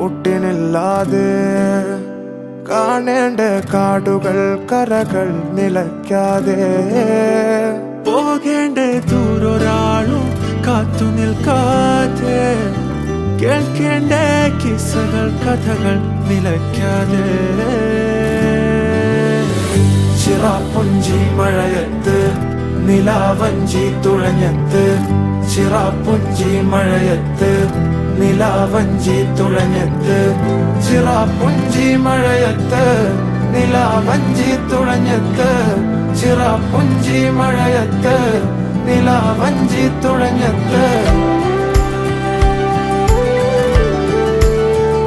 മുട്ടിനില്ലാതെ കാണേണ്ട കാടുകൾ കരകൾ നിലയ്ക്കാതെ പോകേണ്ട ദൂരൊരാളും കാത്തു നിൽക്കാതെ കേൾക്കേണ്ട കിസ്സകൾ കഥകൾ നിലയ്ക്കാതെ ചിറാപ്പുഞ്ചി മഴയത്ത് നിലാവഞ്ചി തുഴഞ്ഞത്ത് ചിറാപ്പുഞ്ചി മഴയത്ത് നിലാവഞ്ചി തുഴഞ്ഞത്ത് ചിറാപ്പുഞ്ചി മഴയത്ത് നിലാവഞ്ചി തുഴഞ്ഞത്ത് ചിറാപ്പുഞ്ചി മഴയത്ത് നിലാവഞ്ചി തുഴഞ്ഞത്ത്